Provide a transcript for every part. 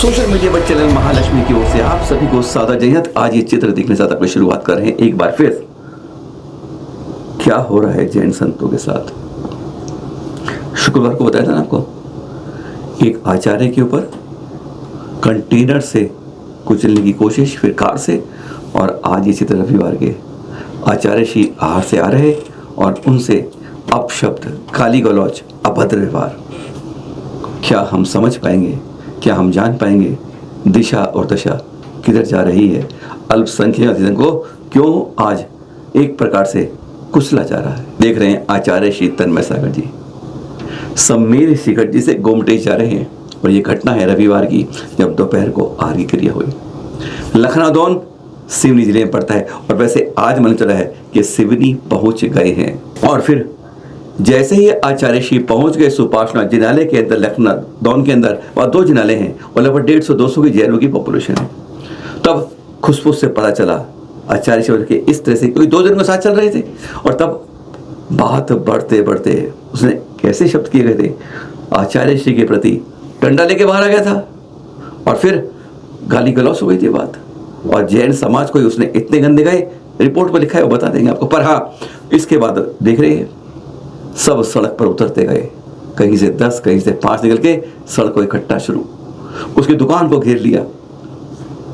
Social media पर channel Mahalakshmi की ओर से आप सभी को सादा जय हिंद। आज ये चित्र देखने से आपको शुरुआत कर रहे हैं एक बार फिर। क्या हो रहा है जैन संतों के साथ। शुक्रवार को बताया था ना आपको, एक आचार्य के ऊपर कंटेनर से कुचलने की कोशिश, फिर कार से, और आज ये चित्र रविवार के आचार्य श्री आहार से आ रहे और उनसे अपशब्द, गाली गलौज, अभद्र व्यवहार। क्या हम समझ पाएंगे, क्या हम जान पाएंगे दिशा और दशा किधर जा रही है? अल्पसंख्यक को क्यों आज एक प्रकार से कुचला जा रहा है? देख रहे हैं आचार्य श्री तन्मय सागर जी सम्मेर शिखर जी से गोमटेश जा रहे हैं, और ये घटना है रविवार की, जब दोपहर को आग की क्रिया हुई। लखनऊ सिवनी जिले में पड़ता है, और वैसे आज मन चला है कि सिवनी पहुंच गए हैं। और फिर जैसे ही आचार्य श्री पहुंच गए सुपाषणा जिनालय के अंदर, लखनऊ के अंदर वहाँ 2 जिनालय हैं और लगभग 150-200 की जैनों की पॉपुलेशन है। तब खुशफुस से पता चला आचार्य श्री के इस तरह से, कोई 2 जन के साथ चल रहे थे, और तब बात बढ़ते बढ़ते उसने कैसे शब्द किए गए थे आचार्य श्री के प्रति। डंडा लेके बाहर आ गया था, और फिर गाली गलौज हो गई थी बात, और जैन समाज को उसने इतने गंदे गए, रिपोर्ट पर लिखा है, वो बता देंगे आपको। पर हाँ, इसके बाद देख रहे हैं सब सड़क पर उतरते गए, कहीं से 10, कहीं से 5 निकल के सड़क को इकट्ठा शुरू, उसकी दुकान को घेर लिया।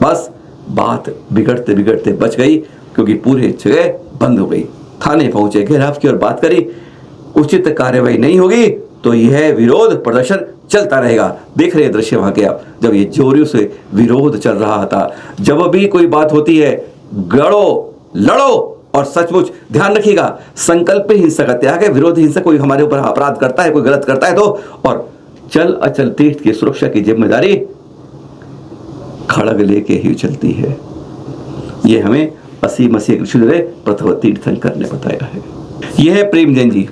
बस बात बिगड़ते बिगड़ते बच गई, क्योंकि पूरे जगह बंद हो गई। थाने पहुंचे, घेराव की और बात करी, उचित कार्यवाही नहीं होगी तो यह विरोध प्रदर्शन चलता रहेगा। देख रहे दृश्य वहां के आप, जब ये जोरों से विरोध चल रहा था। जब भी कोई बात होती है, गड़ो, लड़ो, और सचमुच ध्यान रखिएगा, संकल्प हिंसा का त्याग है। विरोधी हिंसा कोई हमारे ऊपर अपराध करता है, कोई गलत करता है तो, और चल अचल तीर्थ की सुरक्षा की जिम्मेदारी खड़ग लेके ही चलती है। ये हमें 80 मसीह प्रथम तीर्थंकर ने बताया है। यह है प्रेम जैन जी,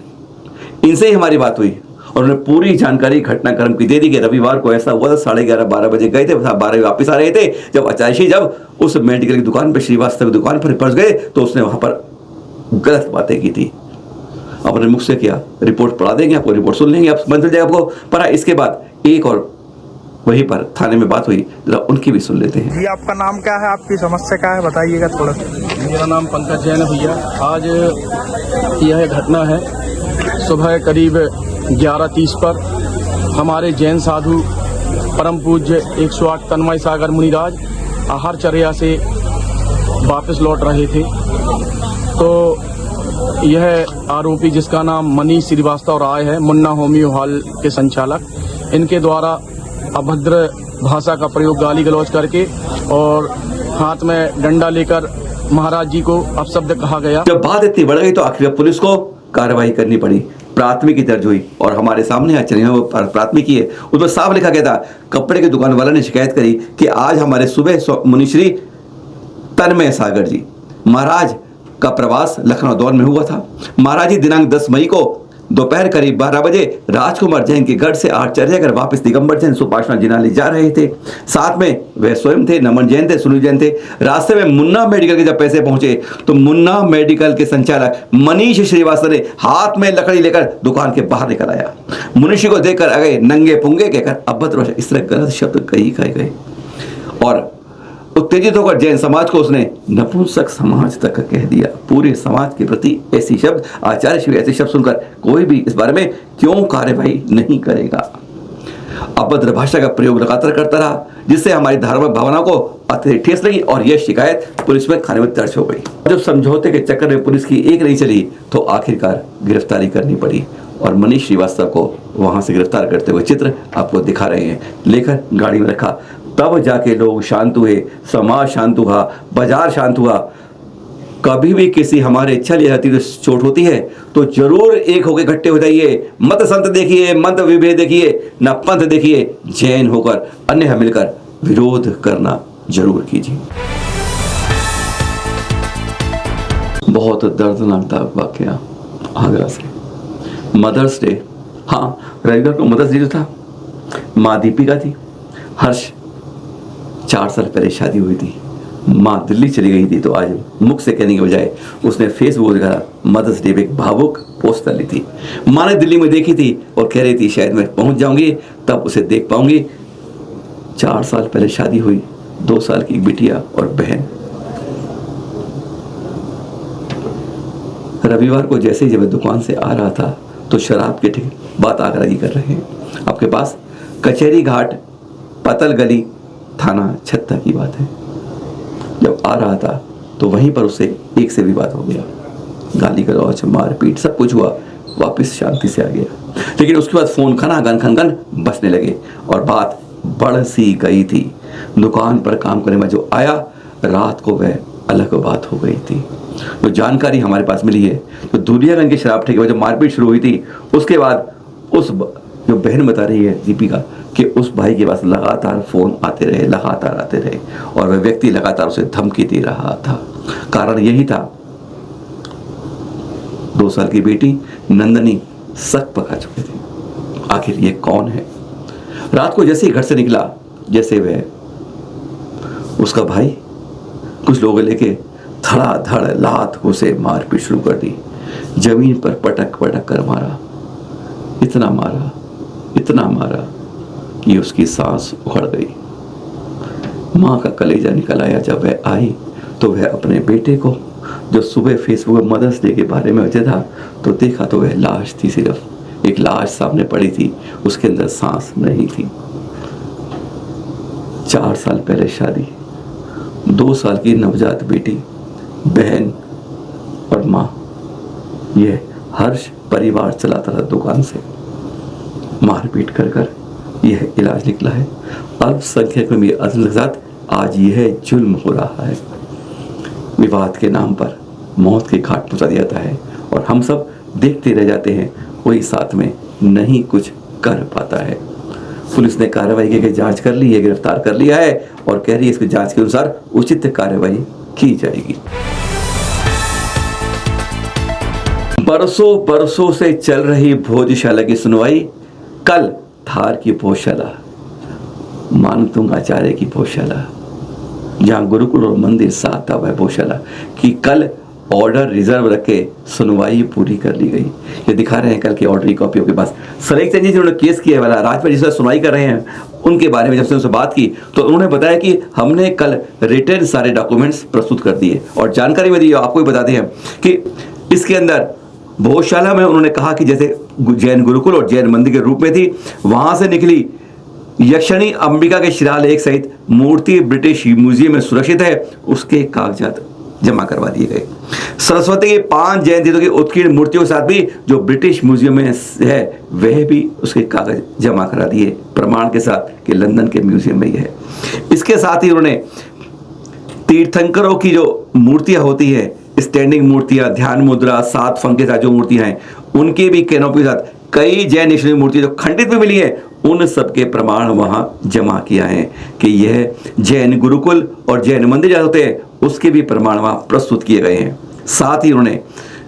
इनसे ही हमारी बात हुई और उन्होंने पूरी जानकारी घटनाक्रम की दे दी कि रविवार को ऐसा हुआ था। 11:30-12 बजे गए थे, 12 वापस आ रहे थे। जब आचार्य जब उस मेडिकल की दुकान पर, श्रीवास्तव की दुकान पर पहुंच गए, तो उसने वहां पर गलत बातें की थी। अपने मुख से किया, रिपोर्ट पढ़ा देंगे आपको, रिपोर्ट सुन लेंगे आप, मन चल जाएगा आपको। पर इसके बाद एक और वहीं पर थाने में बात हुई, जरा उनकी भी सुन लेते हैं। जी, आपका नाम क्या है, आपकी समस्या क्या है, बताइएगा थोड़ा। मेरा नाम पंकज जैन है भैया। आज यह घटना है, सुबह करीब 11:30 पर हमारे जैन साधु परम पूज्य 108 तन्मय सागर मुनिराज आहारचर्या से वापस लौट रहे थे, तो यह आरोपी जिसका नाम मनीष श्रीवास्तव राय है, मुन्ना होम्यो हॉल के संचालक, इनके द्वारा अभद्र भाषा का प्रयोग, गाली गलौज करके और हाथ में डंडा लेकर महाराज जी को अपशब्द कहा गया। जब बात इतनी बढ़ गई तो आखिर पुलिस को कार्रवाई करनी पड़ी। प्राथमिकी दर्ज हुई और हमारे सामने प्राथमिकी है, उसमें साफ लिखा गया था, कपड़े की दुकान वाला ने शिकायत करी कि आज हमारे सुबह मुनिश्री तन्मय सागर जी महाराज का प्रवास लखनऊ में हुआ था। महाराज जी दिनांक 10 मई को दोपहर करीब 12 बजे राजकुमार जैन के गढ़ से आचार्य कर वापस दिगंबर जैन सुपाषणा जिनालय जा रहे थे। साथ में वह स्वयं थे, नमन जैन थे, सुनील जैन थे। रास्ते में मुन्ना मेडिकल के जब पैसे पहुंचे तो मुन्ना मेडिकल के संचालक मनीष श्रीवास्तव ने हाथ में लकड़ी लेकर दुकान के बाहर निकल आया। मनुष्य को देखकर आ गए नंगे पुंगे कहकर अभद्र इस तरह गलत शब्द कही गए, और उत्तेजित होकर जैन समाज को उसने नपुंसक समाज तक कह दिया। पूरे समाज के प्रति ऐसी शब्द, आचार्य श्री ऐसे शब्द सुनकर कोई भी इस बारे में क्यों कार्यवाही नहीं करेगा? अभद्र भाषा का प्रयोग लगातार करता रहा, जिससे हमारी धार्मिक भावनाओं को अत्यधिक ठेस लगी, और यह शिकायत पुलिस में थाने में दर्ज हो गई। जब समझौते के चक्कर में पुलिस की एक नहीं चली तो आखिरकार गिरफ्तारी करनी पड़ी, और मनीष श्रीवास्तव को वहां से गिरफ्तार करते हुए चित्र आपको दिखा रहे हैं। लेकर गाड़ी में रखा, तब जाके लोग शांत हुए, समाज शांत हुआ, बाजार शांत हुआ। कभी भी किसी हमारे छल या चोट होती है तो जरूर एक होकर इकट्ठे हो जाइए। मत संत देखिए, मत विभेद देखिए, न पंथ देखिए, जैन होकर अन्य मिलकर विरोध करना जरूर कीजिए। बहुत दर्दनाक था वाकया आगरा से। मदर्स डे, हाँ रविवार को मदर्स डे जो था, माँ दीपिका थी, हर्ष 4 साल पहले शादी हुई थी, माँ दिल्ली चली गई थी, तो आज मुख से कहने के बजाय उसने फेसबुक दिखा मदर्स डे पे एक भावुक पोस्ट डाली थी। माँ ने दिल्ली में देखी थी और कह रही थी शायद मैं पहुंच जाऊंगी तब उसे देख पाऊंगी। 4 साल पहले शादी हुई, 2 साल की एक बिटिया और बहन। रविवार को जैसे ही जब मैं दुकान से आ रहा था तो शराब के ठीक बात आगरागी कर रहे हैं। आपके पास कचहरी घाट पतल गली थाना छत्ता की बात है। जब आ रहा था तो वहीं पर उससे एक से विवाद हो गया, गाली गलौज मारपीट सब कुछ हुआ, वापस शांति से आ गया। लेकिन उसके बाद फोन खना गन खन गन बजने लगे और बात बढ़ सी गई थी। दुकान पर काम करने में जो आया, रात को वह अलग बात हो गई थी। जो जानकारी हमारे पास मिली है, तो दुनियागंज के शराब ठेके पर जो मारपीट शुरू हुई थी, उसके बाद उस जो बहन बता रही है दीपिका कि उस भाई के पास लगातार फोन आते रहे, लगातार आते रहे और वह व्यक्ति लगातार उसे धमकी दे रहा था। कारण यही था, 2 साल की बेटी नंदनी सक पका चुके थे। आखिर ये कौन है? रात को जैसे ही घर से निकला, जैसे वह उसका भाई कुछ लोगों लेके धड़ाधड़ लात उसे मारपीट शुरू कर दी। जमीन पर पटक पटक कर मारा, इतना मारा कि उसकी सांस उखड़ गई। माँ का कलेजा निकल आया। जब वह आई तो वह अपने बेटे को, जो सुबह फेसबुक पर मदर्स डे के बारे में वजह था, तो देखा तो वह लाश थी, सिर्फ एक लाश सामने पड़ी थी, उसके अंदर सांस नहीं थी। 4 साल पहले शादी, 2 साल की नवजात बेटी, बहन और माँ, यह हर्ष परिवार चलाता था दुकान से। मारपीट कर कर यह इलाज निकला है। अल्पसंख्यकों में अदल के साथ आज यह जुल्म हो रहा है। विवाद के नाम पर मौत के घाट पहुंचा दिया जाता है और हम सब देखते रह जाते हैं, कोई साथ में नहीं कुछ कर पाता है। पुलिस ने कार्रवाई की, जांच कर ली है, गिरफ्तार कर लिया है और कह रही है इसकी जांच के अनुसार उचित कार्रवाई की जाएगी। बरसों से चल रही भोजशाला की सुनवाई, कल धार की भोजशाला, मानतुंग आचार्य की भोजशाला, जहां गुरुकुल और मंदिर साथ था, वह भोजशाला की कल ऑर्डर रिजर्व रख के सुनवाई पूरी कर ली गई। ये दिखा रहे हैं कल की ऑर्डर की कॉपी के पास। सरेख चंद जी जिन्होंने केस किया वाला राज पर जिसका सुनवाई कर रहे हैं, उनके बारे में जब से उनसे बात की तो उन्होंने बताया कि हमने कल रिटर्न सारे डॉक्यूमेंट्स प्रस्तुत कर दिए और जानकारी में दी। आपको भी बताते हैं कि इसके अंदर भोजशाला में उन्होंने कहा कि जैसे जैन गुरुकुल और जैन मंदिर के रूप में थी, वहां से निकली यक्षिणी अंबिका के शिलालेख सहित मूर्ति ब्रिटिश म्यूजियम में सुरक्षित है, उसके कागजात जमा करवा दिए गए। सरस्वती के 5 जैन तीर्थों की उत्कीर्ण मूर्तियों के साथ भी जो ब्रिटिश म्यूजियम में है, वह भी उसके कागज जमा करा दिए प्रमाण के साथ कि लंदन के म्यूजियम में ही है। इसके साथ ही उन्होंने तीर्थंकरों की जो मूर्तियां होती है, स्टैंडिंग मूर्तियां, ध्यान मुद्रा, 7 फंग के साथ जो मूर्तियां हैं, उनके भी कैनोपी के साथ कई जैन ईश्वरी मूर्ति जो खंडित में मिली है, उन सब के प्रमाण वहां जमा किया है कि यह जैन गुरुकुल और जैन मंदिर जैसे होते हैं, उसके भी प्रमाण वहां प्रस्तुत किए गए हैं। साथ ही उन्होंने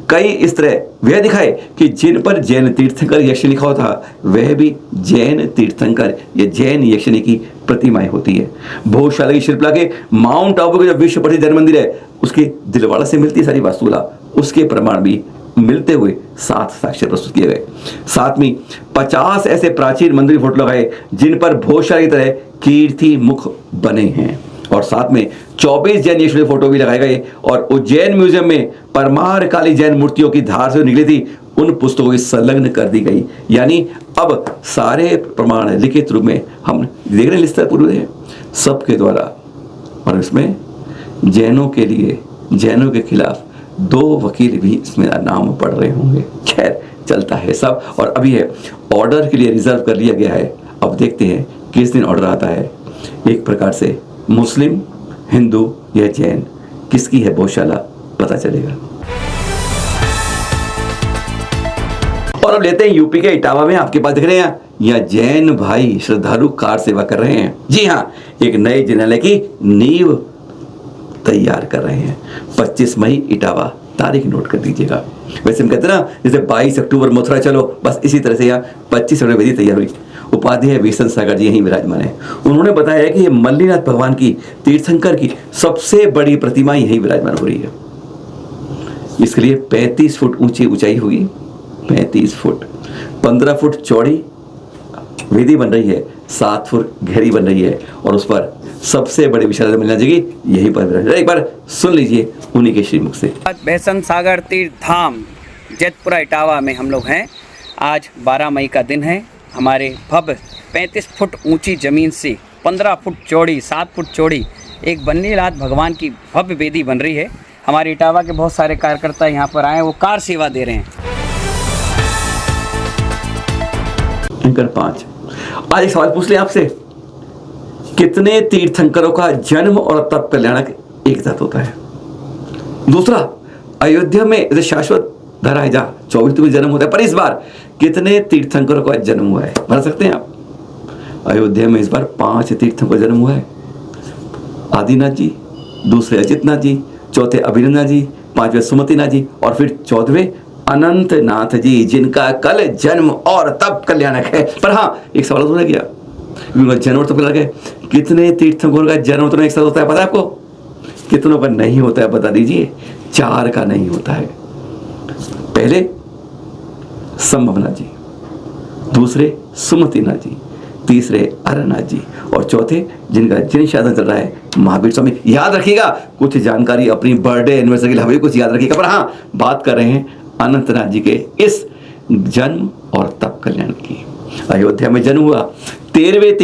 कई इस तरह वह दिखाए कि जिन पर जैन तीर्थंकर यक्षिणी लिखा होता, वह भी जैन तीर्थंकर या जैन यक्षिणी की प्रतिमाएं होती है। भोजशाला की शिल्पकला के माउंट आबू के जो विश्व प्रसिद्ध जैन मंदिर है, उसके दिलवाड़ा से मिलती है सारी वास्तुकला, उसके प्रमाण भी मिलते हुए 7 साक्ष्य प्रस्तुत किए गए। साथ में 50 ऐसे प्राचीन मंदिर फोटो लगाए जिन पर भोजशाला की तरह कीर्ति मुख बने हैं और साथ में 24 जैन ईश्वरी फोटो भी लगाए गए और उज्जैन म्यूजियम में परमार काली जैन मूर्तियों की धार से निकली थी, उन पुस्तकों की संलग्न कर दी गई। यानी अब सारे प्रमाण लिखित रूप में हम देख रहे हैं, लिस्ट पूरी है सबके द्वारा। और इसमें जैनों के लिए, जैनों के खिलाफ 2 वकील भी इसमें नाम पढ़ रहे होंगे। खैर चलता है सब और अभी है ऑर्डर के लिए रिजर्व कर लिया गया है। अब देखते हैं किस दिन ऑर्डर आता है। एक प्रकार से मुस्लिम, हिंदू या जैन, किसकी है भोजशाला पता चलेगा। और अब लेते हैं यूपी के इटावा में, आपके पास दिख रहे हैं यहाँ जैन भाई श्रद्धालु कार सेवा कर रहे हैं। जी हाँ, एक नए जिनालय की नींव तैयार कर रहे हैं। 25 मई इटावा, तारीख नोट कर दीजिएगा। वैसे हम कहते हैं ना, जैसे 22 अक्टूबर मथुरा चलो, बस इसी तरह से यहाँ 25 फरवरी तैयार हुई। उपाध्याय विष्णु सागर जी यहीं विराजमान है। उन्होंने बताया है कि ये मल्लीनाथ भगवान की, तीर्थंकर की सबसे बड़ी प्रतिमा यहीं विराजमान हो रही है। इसके लिए 35 फुट ऊंची ऊंचाई होगी, 35 फुट, 15 फुट चौड़ी वेदी बन रही है, 7 फुट गहरी बन रही है और उस पर सबसे बड़ी विशालता मिलना चाहिए, यही पर एक बार सुन लीजिए उन्हीं के श्रीमुख से। बेसन सागर तीर्थ धाम जैतपुरा इटावा में हम लोग हैं। आज 12 मई का दिन है। हमारे भव्य 35 फुट ऊंची ज़मीन से 15 फुट चौड़ी, 7 फुट चौड़ी एक बन्नीनाथ भगवान की भव्य वेदी बन रही है। हमारे इटावा के बहुत सारे कार्यकर्ता यहाँ पर आए, वो कार सेवा दे रहे हैं। अंकर 5, आज एक सवाल पूछ ले आपसे, कितने तीर्थंकरों का जन्म और तप कल्याणक एक साथ होता है? दूसरा, अयोध्या में इसे शाश्वत धरा है जहाँ 24 में जन्म होता है, पर इस बार कितने तीर्थंकरों का जन्म हुआ है बता सकते हैं आप? अयोध्या में इस बार 5 तीर्थंकरों का जन्म हुआ है। आदिनाथ जी, दूसरे अजितनाथ जी, चौथे अभिनंदन जी, 5वें सुमतिनाथ जी और फिर 14वें अनंतनाथ जी, जिनका कल जन्म और तप कल्याणक है। पर हाँ, एक सवाल हो गया, जन्म और तप कल्याणक है, कितने तीर्थंकरों का जन्म तो एक साथ होता है पता है आपको? कितनों का नहीं होता है बता दीजिए? 4 का नहीं होता है। पहले संभवनाथ जी, दूसरे सुमतिनाथ जी, तीसरे अरनाथ जी और चौथे जिनका जिन शासन चल रहा है महावीर स्वामी। याद रखिएगा, कुछ जानकारी अपनी बर्थडे एनिवर्सरी के लिए कुछ याद रखिएगा। पर हाँ, बात कर रहे हैं अनंतनाथ जी के इस जन्म और तप कल्याण की। अयोध्या में जन्म हुआ 13वें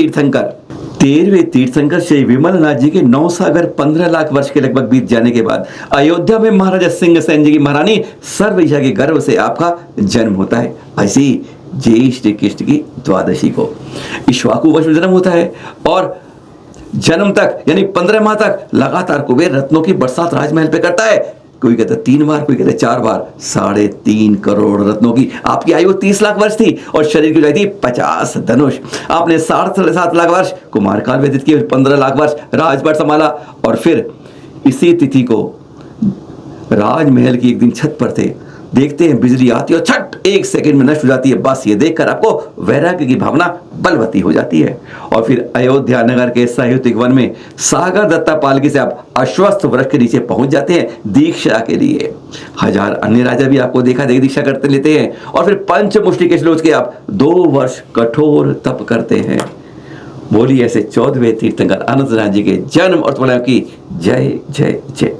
तीर्थंकर श्री विमल नाथ जी के 9 सागर 15 लाख वर्ष के लगभग बीत जाने के बाद अयोध्या में महाराजा सिंह सेन जी की महारानी सर्वईशा के गर्भ से आपका जन्म होता है। ऐसी ज्येष्ठ कृष्ण की द्वादशी को इक्ष्वाकु वंश में जन्म होता है और जन्म तक यानी 15 माह तक लगातार कुबेर रत्नों की बरसात राजमहल पे करता है। कोई कहता है 3 बार, कोई कहता है 4 बार। 3.5 करोड़ रत्नों की आपकी आयु 30 लाख वर्ष थी और शरीर की ऊंचाई थी 50 धनुष। आपने 7.5 लाख वर्ष कुमारकाल व्यतीत किए, 15 लाख वर्ष राजपाट संभाला और फिर इसी तिथि को राजमहल की एक दिन छत पर थे, देखते हैं बिजली आती है और छट 1 सेकंड में नष्ट हो जाती है। बस ये देखकर आपको वैराग्य की भावना बलवती हो जाती है। और फिर अयोध्या नगर के साहित्यिक वन में सागर दत्ता पालकी से आप अश्वत्थ वृक्ष के नीचे पहुंच जाते हैं दीक्षा के लिए। 1000 अन्य राजा भी आपको देखा दीक्षा करते लेते हैं और फिर पंचमुष्टि के श्लोक के आप 2 वर्ष कठोर तप करते हैं। बोलिए ऐसे 14वें तीर्थंकर अनंतनाथ जी के जन्म और तप की जय जय जय।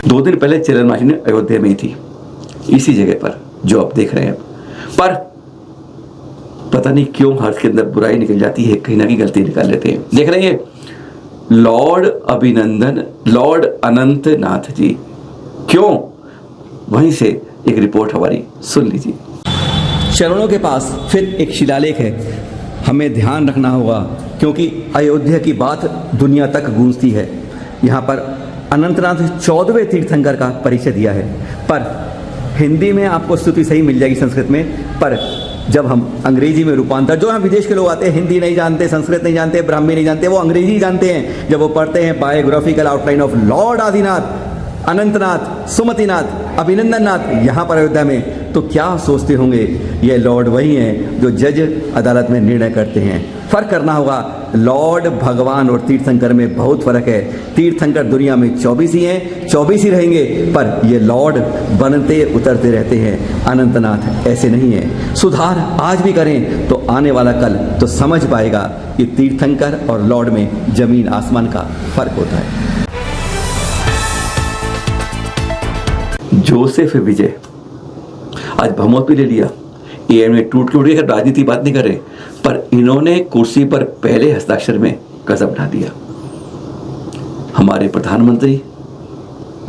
2 दिन पहले चरण मासी ने अयोध्या में ही थी, इसी जगह पर जो आप देख रहे हैं। पर पता नहीं क्यों हाथ के अंदर बुराई निकल जाती है, कहीं ना कहीं गलती निकाल लेते हैं। देख रहे हैं लॉर्ड अभिनंदन, लॉर्ड अनंतनाथ जी, क्यों? वहीं से एक रिपोर्ट हमारी सुन लीजिए। चरणों के पास फिर एक शिलालेख है, हमें ध्यान रखना होगा क्योंकि अयोध्या की बात दुनिया तक गूंजती है। यहाँ पर अनंतनाथ 14वें तीर्थंकर का परिचय दिया है, पर हिंदी में आपको स्तुति सही मिल जाएगी संस्कृत में, पर जब हम अंग्रेजी में रूपांतर, जो यहाँ विदेश के लोग आते हैं हिंदी नहीं जानते, संस्कृत नहीं जानते, ब्राह्मी नहीं जानते, वो अंग्रेजी जानते हैं। जब वो पढ़ते हैं biographical outline of lord Adinath, Anantnath, Sumatinath, Abhinandannath यहाँ पर अयोध्या में, तो क्या सोचते होंगे ये लॉर्ड वही हैं जो जज अदालत में निर्णय करते हैं। फर्क करना होगा, लॉर्ड भगवान और तीर्थंकर में बहुत फर्क है। तीर्थंकर दुनिया में 24 ही हैं, 24 ही रहेंगे, पर ये लॉर्ड बनते उतरते रहते हैं। अनंतनाथ ऐसे नहीं है। सुधार आज भी करें तो आने वाला कल तो समझ पाएगा कि तीर्थंकर और लॉर्ड में जमीन आसमान का फर्क होता है। जोसेफ विजय आज बहुमत भी ले लिया, एएम में टूट के उठ गया। राजनीति बात नहीं कर रहे, पर इन्होंने कुर्सी पर पहले हस्ताक्षर में गजब ढा दिया। हमारे प्रधानमंत्री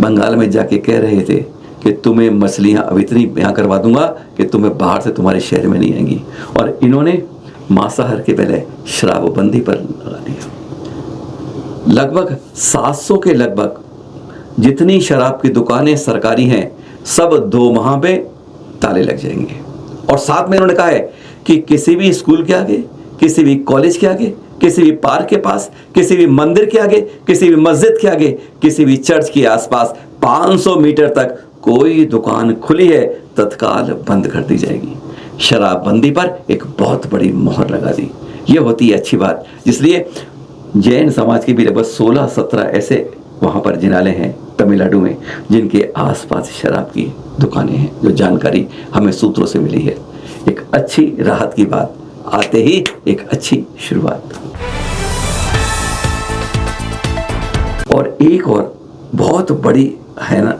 बंगाल में जाके कह रहे थे कि तुम्हें मछलियां अब इतनी यहाँ करवा दूंगा कि तुम्हें बाहर से तुम्हारे शहर में नहीं आएंगी, और इन्होंने मांसाहार के पहले शराबबंदी पर लगा दिया। लगभग 700 के लगभग जितनी शराब की दुकानें सरकारी हैं सब 2 माह में ताले लग जाएंगे। और साथ में इन्होंने कहा है कि किसी भी स्कूल के आगे, किसी भी कॉलेज के आगे, किसी भी पार्क के पास, किसी भी मंदिर के आगे, किसी भी मस्जिद के आगे, किसी भी चर्च के आसपास 500 मीटर तक कोई दुकान खुली है तत्काल बंद कर दी जाएगी। शराबबंदी पर एक बहुत बड़ी मोहर लगा दी। ये होती है अच्छी बात, इसलिए जैन समाज के भी लगभग 16-17 ऐसे वहाँ पर जिनाले हैं तमिलनाडु में जिनके आसपास शराब की दुकानें हैं, जो जानकारी हमें सूत्रों से मिली है। एक अच्छी राहत की बात, आते ही एक अच्छी शुरुआत। और एक और बहुत बड़ी है ना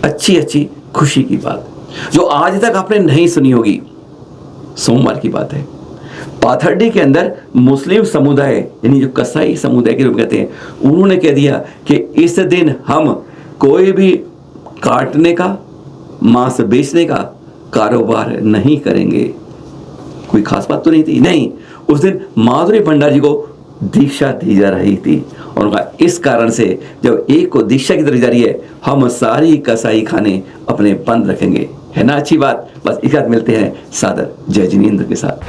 अच्छी खुशी की बात जो आज तक आपने नहीं सुनी होगी। सोमवार की बात है, पाथर्डी के अंदर मुस्लिम समुदाय यानी जो कसाई समुदाय के रूप में कहते हैं, उन्होंने कह दिया कि इस दिन हम कोई भी काटने का, मांस बेचने का कारोबार नहीं करेंगे। कोई खास बात तो नहीं थी, नहीं, उस दिन माधुरी भंडार जी को दीक्षा दी जा रही थी और उनका इस कारण से जब एक को दीक्षा की तरफ जा रही है, हम सारी कसाई खाने अपने बंद रखेंगे। है ना अच्छी बात। बस एक साथ मिलते हैं सादर जय जिनेंद्र के साथ।